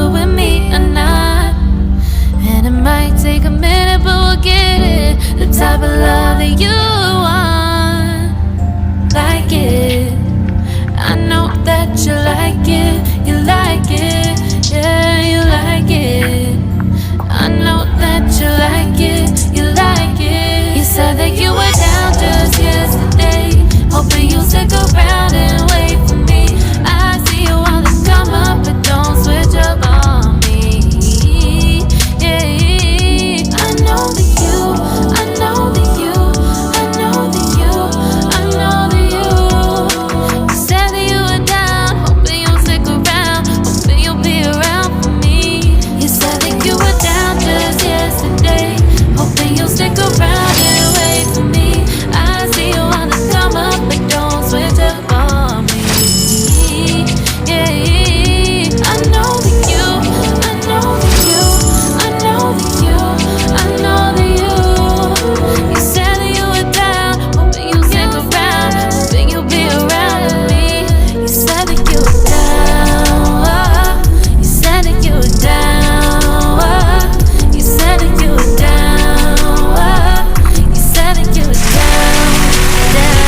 it with me or not. And it might take a minute, but we'll get it. The type of love that you want, like it. I know that you like it, you like it, yeah, you like it. I know that you like it, you like it. You said that you were down just yesterday, hoping you'll stick around and wait for me. I see you wanna come up, but don't switch up on me. Yeah, I know that you, I know that you, I know that you, I know that you. You said that you were down, hoping you'll stick around, hoping you'll be around for me. You said that you were down just yesterday, hoping you'll stick around and wait for me. I see you wanna come up, but don't switch up on me. Yeah, I know that you, I know that you, I know that you, I know that you. You said that you were down, hoping you'll stick around, hoping you'll be around with me. You said that you were down, you said that you were down, you said that you were down, you said that you were down, down.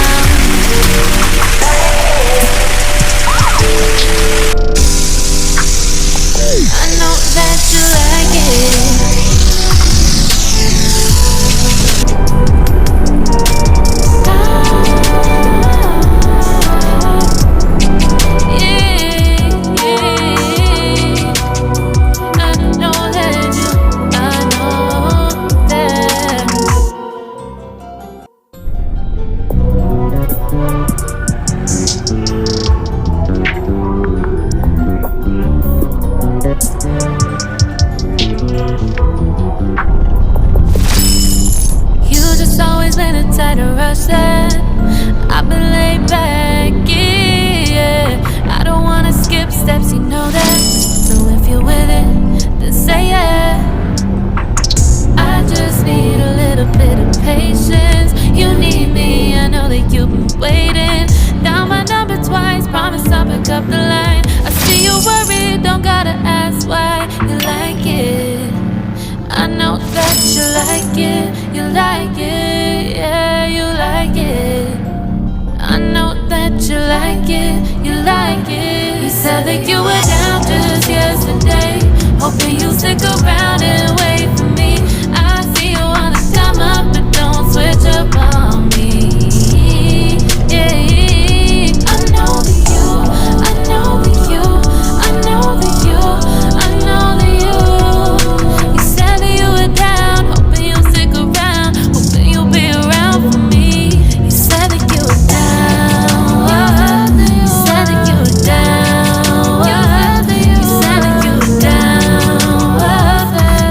I know that you like it. I know that you, I know that. You just always been a type to rush that. I've been laid back, yeah. I don't wanna skip steps, you know that. So if you're with it, then say yeah. I just need a little bit of patience. You need me, I know that you've been waiting. Down my number twice, promise I'll pick up the line. I see you worried, don't gotta ask why. You like it, I know that you like it, you like it, yeah, you like it. I know that you like it, you like it. You said that you were down just yesterday, hoping you'll stick around and wait for me. I see you wanna come up, but don't switch up on me. Yeah, I know that you, I know that you, I know that you, I know that you. You said that you were down, hoping you'll stick around, hoping you'll be around for me. You said that you were down, you said that you were down, you said that you were down,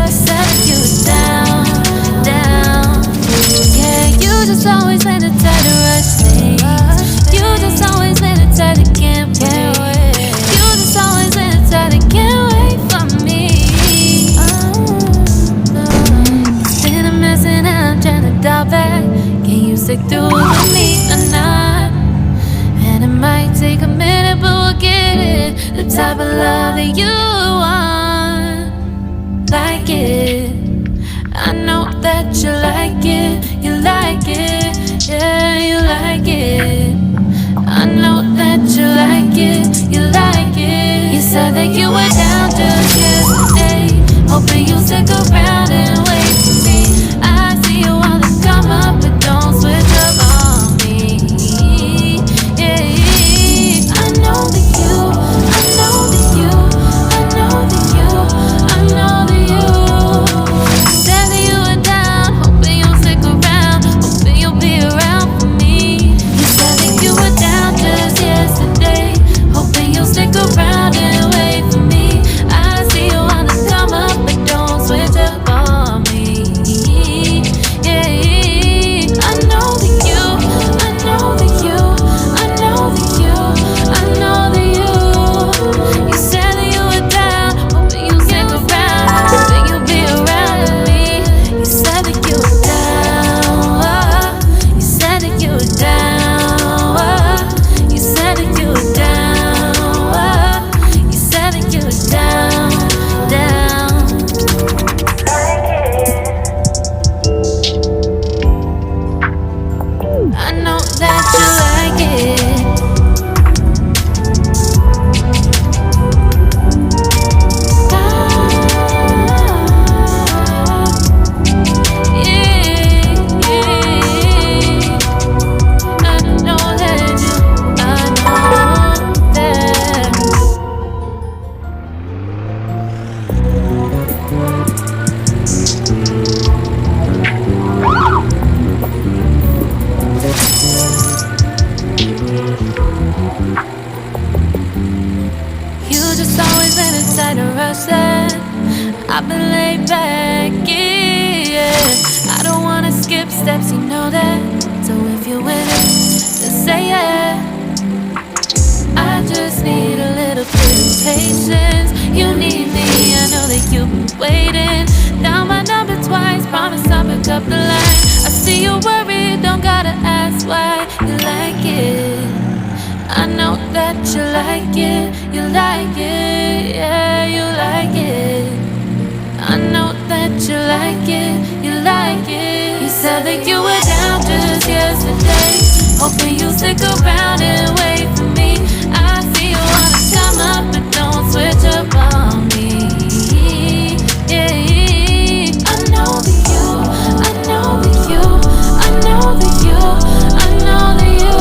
you said that you were down, down. Yeah, you just always been the type to rush things. You just always been the type that can't wait. You just always been the type that can't wait for me. It's been a mess and I'm trying to dial back. Can you stick through with me or not? And it might take a minute, but we'll get it. The type of love that you want, like it. I know that you like it, you like it, yeah, you like it. I know that you like it, you like it. You said that you were down just yesterday, hoping you'll stick around and wait for me. I see you wanna come up, but don't switch up on me. Yeah, I know that you, I know that you, I know that you, I know that you. You said that you were down, hoping you'll stick around, hoping you'll be around for me. You said that you were down just yesterday, hoping you'll stick around and wait for me. I I've been laid back, yeah. I don't wanna skip steps, you know that. So if you're with it, just say yeah. I just need a little bit of patience. You need me, I know that you've been waiting. Down my number twice, promise I'll pick up the line. I see you worried, don't gotta ask why. You like it, I know that you like it. You like it, yeah, you like it. I know that you like it, you like it. You said that you were down just yesterday, hoping you stick around and wait for me. I see you wanna come up, but don't switch up on me. Yeah, I know that you, I know that you, I know that you, I know that you.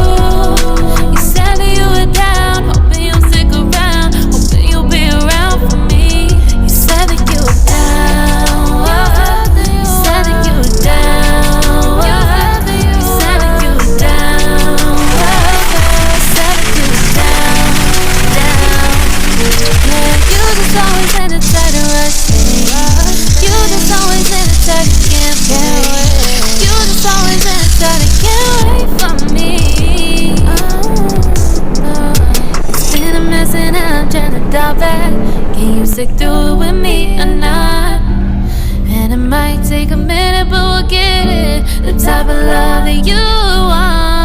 You said that you were down, hoping you'll stick around, hoping you'll be around for me. You said that you were down, you said that you were down, you said that you were down, you said that you were down, down. Yeah, you just always in a tight rush. You just always in a tight, can't wait. You just always in a tight, can't wait for me. It's been a mess and I'm trying to dial back. Can you stick through it with me or not? And it might take a minute, but we'll get it. The type of love that you want.